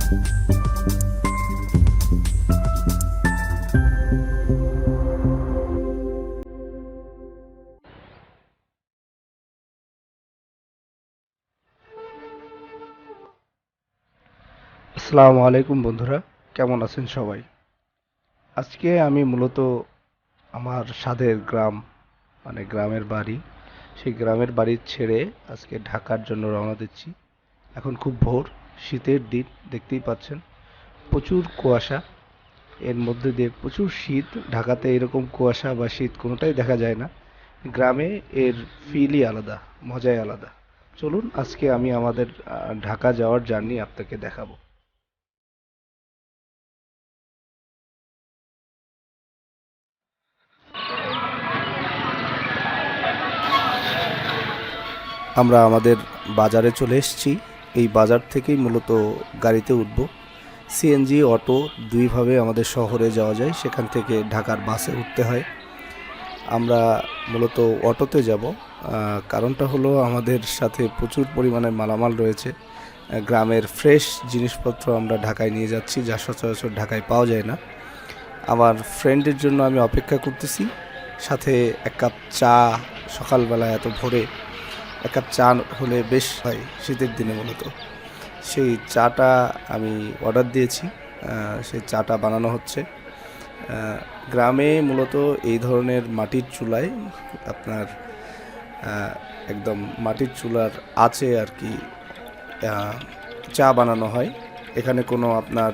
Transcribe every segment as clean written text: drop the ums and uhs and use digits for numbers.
আসসালামু আলাইকুম বন্ধুরা, কেমন আছেন সবাই? আজকে আমি মূলত আমার স্বাদের গ্রাম, মানে গ্রামের বাড়ি, সেই গ্রামের বাড়ি ছেড়ে আজকে ঢাকার জন্য রওনা দিচ্ছি। এখন খুব ভোর, শীতের দিন, দেখতেই পাচ্ছেন, প্রচুর কুয়াশা। এর মধ্যে দিয়ে প্রচুর শীত। ঢাকাতে এরকম কুয়াশা বা শীত কোনোটাই দেখা যায় না। গ্রামে এর ফিলই আলাদা, মজাই আলাদা। চলুন আজকে আমি আমাদের ঢাকা যাওয়ার জার্নি আপনাকে দেখাবো। আমরা আমাদের বাজারে চলে এসেছি। এই বাজার থেকেই মূলত গাড়িতে উঠব। সিএনজি, অটো দুইভাবে আমাদের শহরে যাওয়া যায়, সেখান থেকে ঢাকার বাসে উঠতে হয়। আমরা মূলত অটোতে যাব। কারণটা হলো আমাদের সাথে প্রচুর পরিমাণে মালামাল রয়েছে। গ্রামের ফ্রেশ জিনিসপত্র আমরা ঢাকায় নিয়ে যাচ্ছি, যা সচরাচর ঢাকায় পাওয়া যায় না। আমার ফ্রেন্ডের জন্য আমি অপেক্ষা করতেছি, সাথে এক কাপ চা। সকালবেলা এত ভোরে এক কাপ চা হলে বেশ হয় শীতের দিনে মূলত। সেই চাটা আমি অর্ডার দিয়েছি, সেই চাটা বানানো হচ্ছে। গ্রামে মূলত এই ধরনের মাটির চুলায় আপনার একদম মাটির চুলার আছে আর কি চা বানানো হয়। এখানে কোনো আপনার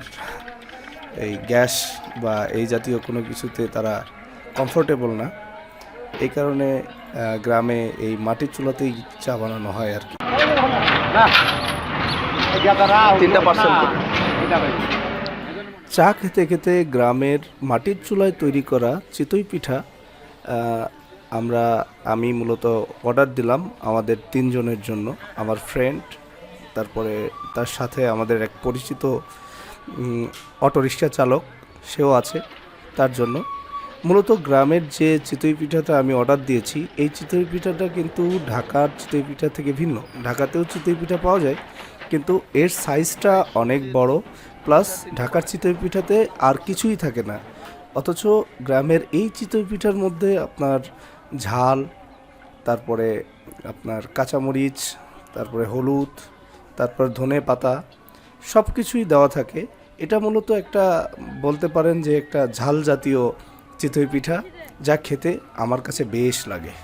এই গ্যাস বা এই জাতীয় কোনো কিছুতে তারা কমফোর্টেবল না। এই কারণে গ্রামে এই মাটির চুলাতেই চা বানানো হয় আর কি। চা খেতে খেতে গ্রামের মাটির চুলায় তৈরি করা চিতই পিঠা আমি মূলত অর্ডার দিলাম আমাদের 3 জনের জন্য। আমার ফ্রেন্ড, তারপরে তার সাথে আমাদের এক পরিচিত অটোরিক্সা চালক, সেও আছে তার জন্য। মূলত গ্রামের যে চিতই পিঠাটা আমি অর্ডার দিয়েছি, এই চিতই পিঠাটা কিন্তু ঢাকার চিতই পিঠা থেকে ভিন্ন। ঢাকাতেও চিতই পিঠা পাওয়া যায়, কিন্তু এর সাইজটা অনেক বড়, প্লাস ঢাকার চিতই পিঠাতে আর কিছুই থাকে না। অথচ গ্রামের এই চিতই পিঠার মধ্যে আপনার ঝাল, তারপরে আপনার কাঁচামরিচ, তারপরে হলুদ, তারপর ধনে পাতা, সব কিছুই দেওয়া থাকে। এটা মূলত একটা, বলতে পারেন যে একটা ঝাল জাতীয় চিতই পিঠা, যা খেতে আমার কাছে বেশ লাগে।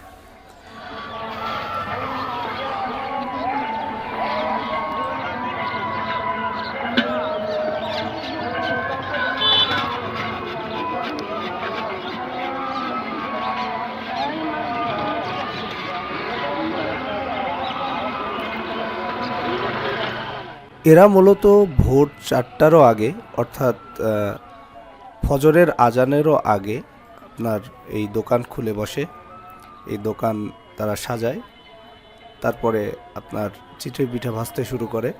এরা মূলত ভোর 4টারও আগে, অর্থাৎ ফজরের আজানেরও আগে আপনার এই দোকান খুলে বসে। এই দোকান তারা সাজায়, তারপরে আপনার চিতই পিঠা ভাজতে শুরু করে।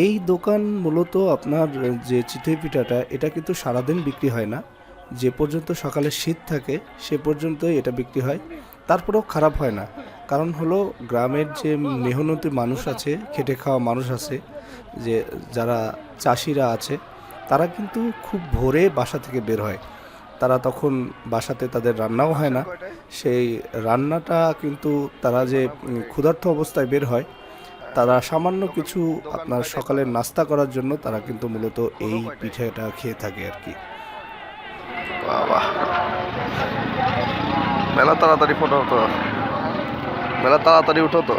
এই দোকান মূলত আপনার যে চিতই পিঠাটা, এটা কিন্তু সারাদিন বিক্রি হয় না। যে পর্যন্ত সকালে শীত থাকে সে পর্যন্তই এটা বিক্রি হয়। তারপরেও খারাপ হয় না, কারণ হলো গ্রামের যে মেহনতি মানুষ আছে, খেটে খাওয়া মানুষ আছে, যে যারা চাষিরা আছে, তারা কিন্তু খুব ভোরে বাসা থেকে বের হয়। তারা তখন বাসাতে তাদের রান্নাও হয় না। সেই রান্নাটা কিন্তু তারা যে ক্ষুধার্ত অবস্থায় বের হয়, তারা সামান্য কিছু আপনার সকালের নাস্তা করার জন্য তারা কিন্তু মূলত এই পিঠাটা খেয়ে থাকে আর কি। বাবা, মেলা তাড়াতাড়ি ফটো তো, মেলা তাড়াতাড়ি উঠো তো।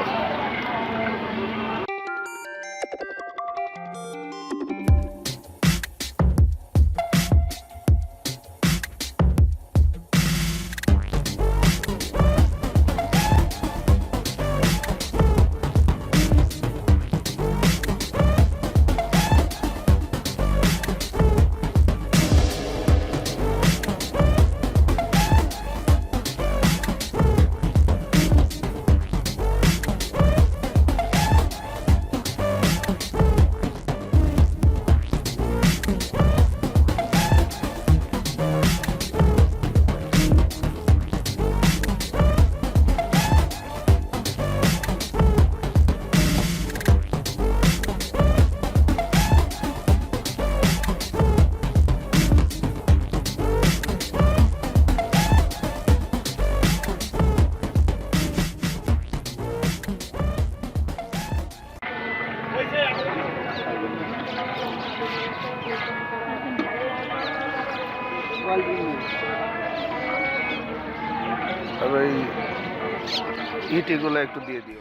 ইটিগুলো একটু দিয়ে দিও।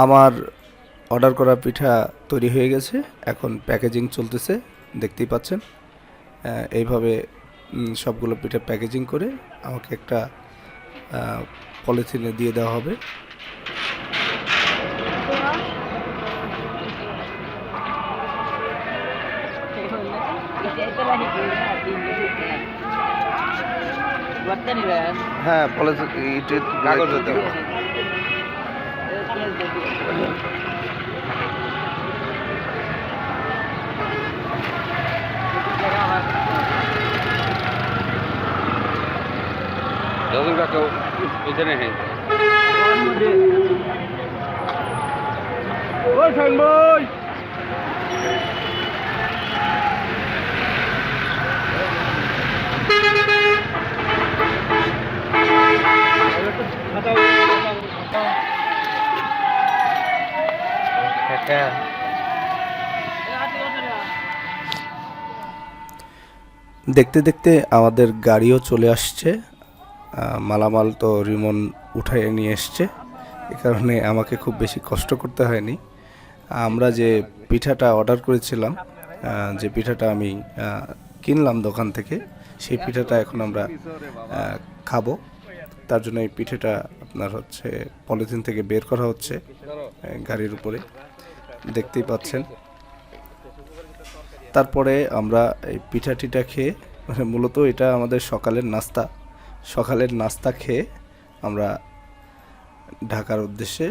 আমার অর্ডার করা পিঠা তৈরি হয়ে গেছে, এখন প্যাকেজিং চলতেছে, দেখতেই পাচ্ছেন। এইভাবে সবগুলো পিঠা প্যাকেজিং করে আমাকে একটা পলিথিনে দিয়ে দেওয়া হবে। হ্যাঁ, পলিথিন কাগজ দেবো। দাদুর কাকা এখানে হ্যাঁ ও সাংবই দেখতে দেখতে আমাদের গাড়িও চলে আসছে। মালামাল তো রিমন উঠায় নিয়ে এসছে, এ কারণে আমাকে খুব বেশি কষ্ট করতে হয়নি। আমরা যে পিঠাটা অর্ডার করেছিলাম, যে পিঠাটা আমি কিনলাম দোকান থেকে, সেই পিঠাটা এখন আমরা খাবো। তার জন্য এই পিঠাটা আপনার হচ্ছে পলিথিন থেকে বের করা হচ্ছে গাড়ির উপরে, দেখতেই পাচ্ছেন। তারপরে আমরা এই পিঠা টিঠা খেয়ে, মানে মূলত এটা আমাদের সকালের নাস্তা খেয়ে আমরা ঢাকার উদ্দেশ্যে,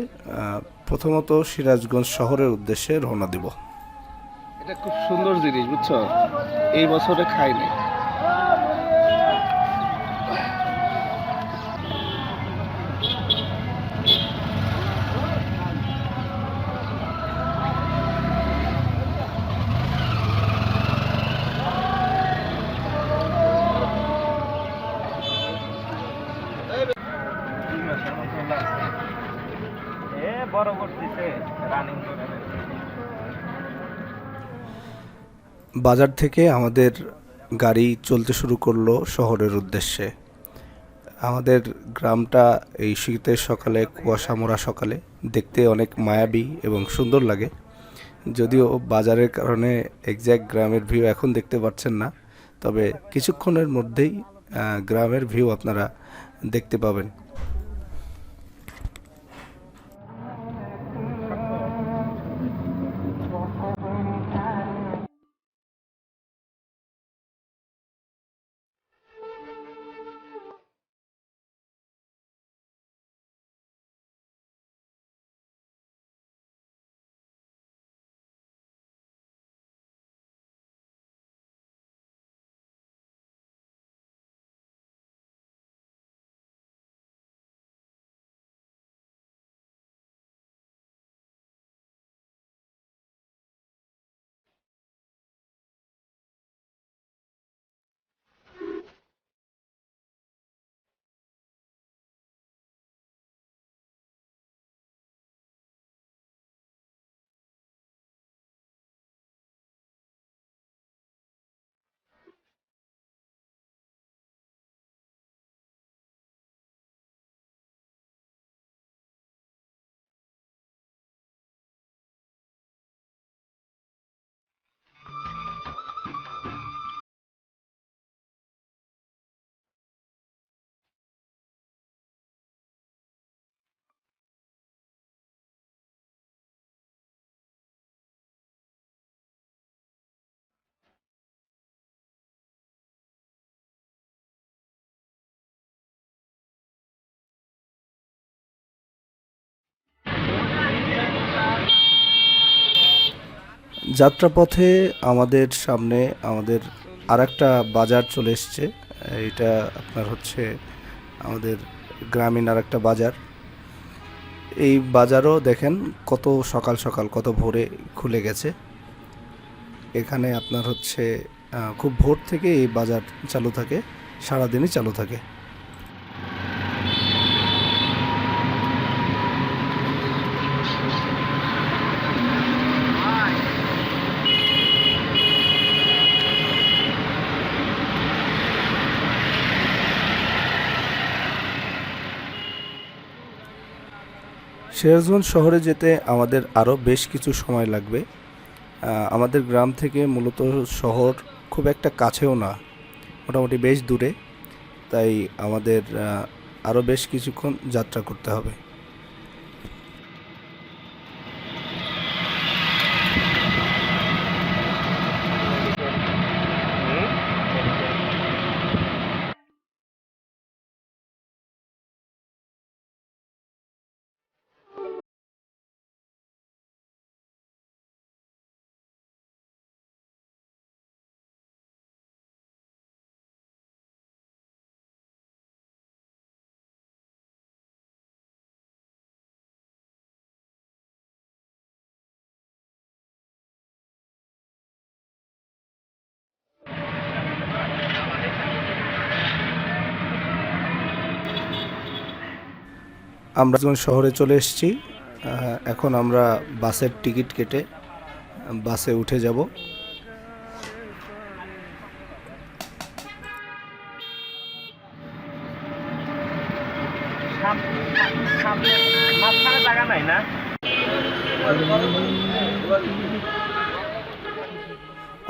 প্রথমত সিরাজগঞ্জ শহরের উদ্দেশ্যে রওনা দিব। এটা খুব সুন্দর জিনিস, বুঝছো, এই বছরে খাইনি। বাজার থেকে আমাদের গাড়ি চলতে শুরু করলো শহরের উদ্দেশ্যে। আমাদের গ্রামটা এই শীতের সকালে, কুয়াশা মোড়া সকালে দেখতে অনেক মায়াবী এবং সুন্দর লাগে। যদিও বাজারের কারণে এক্স্যাক্ট গ্রামের ভিউ এখন দেখতে পাচ্ছেন না, তবে কিছুক্ষণের মধ্যেই গ্রামের ভিউ আপনারা দেখতে পাবেন। যাত্রাপথে আমাদের সামনে আমাদের আরেকটা বাজার চলে এসছে। এটা আপনার হচ্ছে আমাদের গ্রামীণ আরেকটা বাজার। এই বাজারও দেখেন কত সকাল সকাল, কত ভোরে খুলে গেছে। এখানে আপনার হচ্ছে খুব ভোর থেকে এই বাজার চালু থাকে, সারাদিনই চালু থাকে। সিরাজগঞ্জ শহরে যেতে আমাদের আরও বেশ কিছু সময় লাগবে। আমাদের গ্রাম থেকে মূলত শহর খুব একটা কাছেও না, মোটামুটি বেশ দূরে, তাই আমাদের আরও বেশ কিছুক্ষণ যাত্রা করতে হবে। আমরা যখন শহরে চলে এসেছি, এখন আমরা বাসের টিকিট কেটে বাসে উঠে যাব।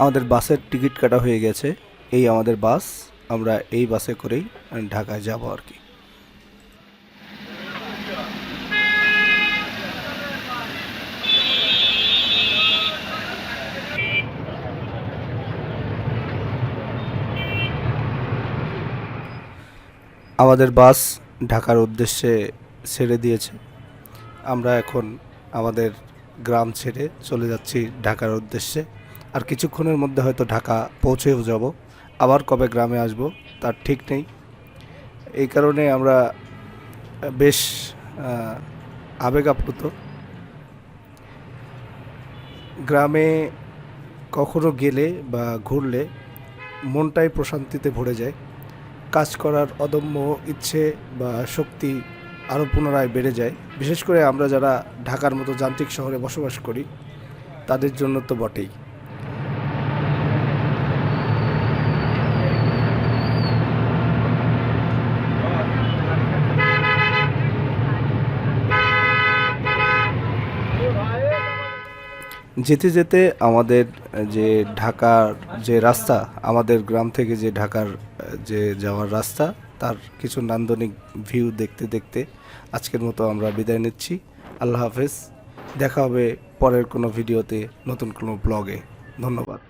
আমাদের বাসের টিকিট কাটা হয়ে গেছে। এই আমাদের বাস, আমরা এই বাসে করেই ঢাকায় যাব আর কি। আমাদের বাস ঢাকার উদ্দেশ্যে ছেড়ে দিয়েছে। আমরা এখন আমাদের গ্রাম ছেড়ে চলে যাচ্ছি ঢাকার উদ্দেশ্যে। আর কিছুক্ষণের মধ্যে হয়তো ঢাকা পৌঁছেও যাব। আবার কবে গ্রামে আসব তার ঠিক নেই। এই কারণে আমরা বেশ আবেগ আপ্লুত। গ্রামে কখনো গেলে বা ঘুরলে মনটাই প্রশান্তিতে ভরে যায়। কাজ করার অদম্য ইচ্ছে বা শক্তি আরও পুনরায় বেড়ে যায়। বিশেষ করে আমরা যারা ঢাকার মতো যান্ত্রিক শহরে বসবাস করি তাদের জন্য তো বটেই। যেতে যেতে আমাদের যে ঢাকার যে রাস্তা, আমাদের গ্রাম থেকে যে ঢাকার যে যাওয়ার রাস্তা, তার কিছু নান্দনিক ভিউ দেখতে দেখতে আজকের মতো আমরা বিদায় নিচ্ছি। আল্লাহ হাফেজ। দেখা হবে পরের কোনো ভিডিওতে, নতুন কোনো ব্লগে। ধন্যবাদ।